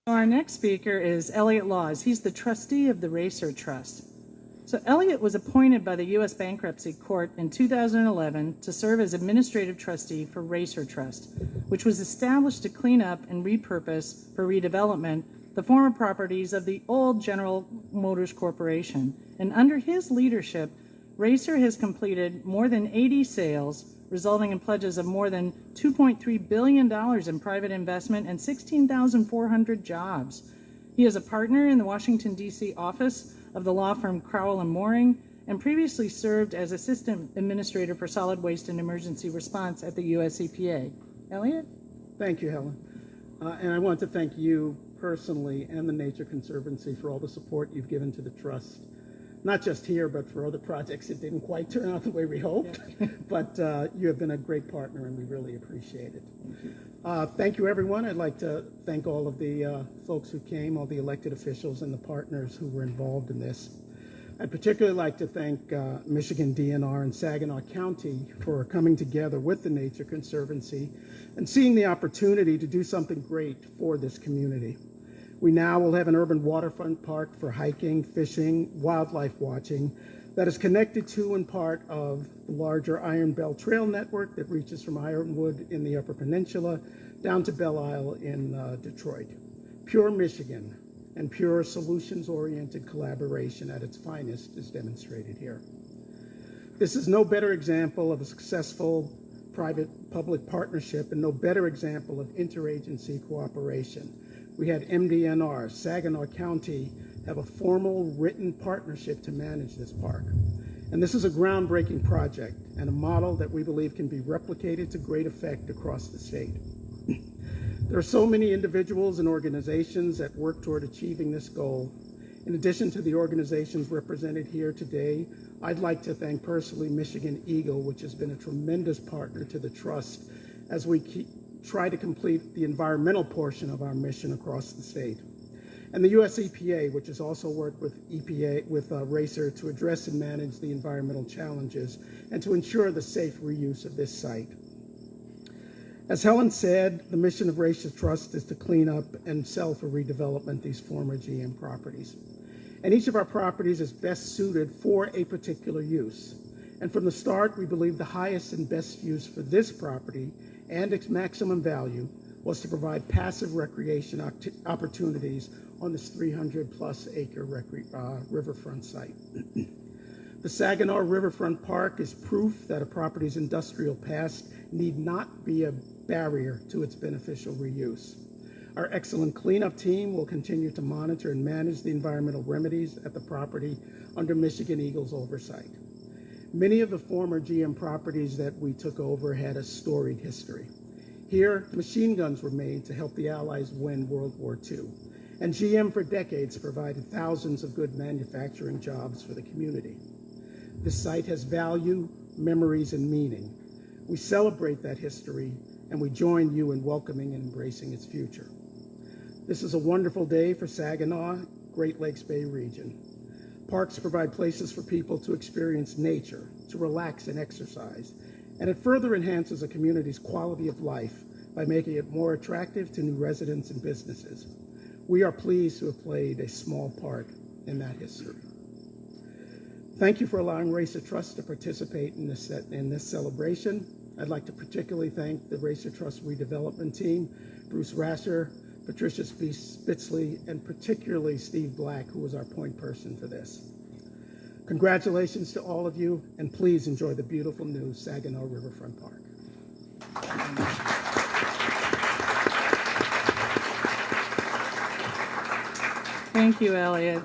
Our next speaker is Elliott Laws. He's the trustee of the RACER Trust. So Elliott was appointed by the U.S. Bankruptcy Court in 2011 to serve as administrative trustee for RACER Trust, which was established to clean up and repurpose for redevelopment the former properties of the old General Motors Corporation. And under his leadership, RACER has completed more than 80 sales, resulting in pledges of more than $2.3 billion in private investment and 16,400 jobs. He is a partner in the Washington, D.C. office of the law firm Crowell & Mooring and previously served as assistant administrator for solid waste and emergency response at the U.S. EPA. Elliott? Thank you, Helen. And I want to thank you personally and the Nature Conservancy for all the support you've given to the Trust. Not just here, but for other projects that didn't quite turn out the way we hoped. But you have been a great partner, and we really appreciate it. Thank you, everyone. I'd like to thank all of the folks who came, all the elected officials and the partners who were involved in this. I'd particularly like to thank Michigan DNR and Saginaw County for coming together with the Nature Conservancy and seeing the opportunity to do something great for this community. We now will have an urban waterfront park for hiking, fishing, wildlife watching that is connected to and part of the larger Iron Bell Trail network that reaches from Ironwood in the Upper Peninsula down to Belle Isle in Detroit. Pure Michigan and pure solutions-oriented collaboration at its finest is demonstrated here. This is no better example of a successful private-public partnership and no better example of interagency cooperation. We had MDNR, Saginaw County, have a formal written partnership to manage this park. And this is a groundbreaking project and a model that we believe can be replicated to great effect across the state. There are so many individuals and organizations that work toward achieving this goal. In addition to the organizations represented here today, I'd like to thank personally Michigan Eagle, which has been a tremendous partner to the Trust as we try to complete the environmental portion of our mission across the state. And the U.S. EPA, which has also worked with RACER to address and manage the environmental challenges and to ensure the safe reuse of this site. As Helen said, the mission of RACER Trust is to clean up and sell for redevelopment these former GM properties. And each of our properties is best suited for a particular use. And from the start, we believe the highest and best use for this property and its maximum value was to provide passive recreation opportunities on this 300-plus acre riverfront site. The Saginaw Riverfront Park is proof that a property's industrial past need not be a barrier to its beneficial reuse. Our excellent cleanup team will continue to monitor and manage the environmental remedies at the property under Michigan Eagle's oversight. Many of the former GM properties that we took over had a storied history. Here, machine guns were made to help the Allies win World War II, and GM for decades provided thousands of good manufacturing jobs for the community. This site has value, memories, and meaning. We celebrate that history, and we join you in welcoming and embracing its future. This is a wonderful day for Saginaw, Great Lakes Bay region. Parks provide places for people to experience nature, to relax and exercise, and it further enhances a community's quality of life by making it more attractive to new residents and businesses. We are pleased to have played a small part in that history. Thank you for allowing RACER Trust to participate in this celebration. I'd like to particularly thank the RACER Trust redevelopment team, Bruce Rasher, Patricia Spitzley, and particularly Steve Black, who was our point person for this. Congratulations to all of you, and please enjoy the beautiful new Saginaw Riverfront Park. Thank you, Elliott.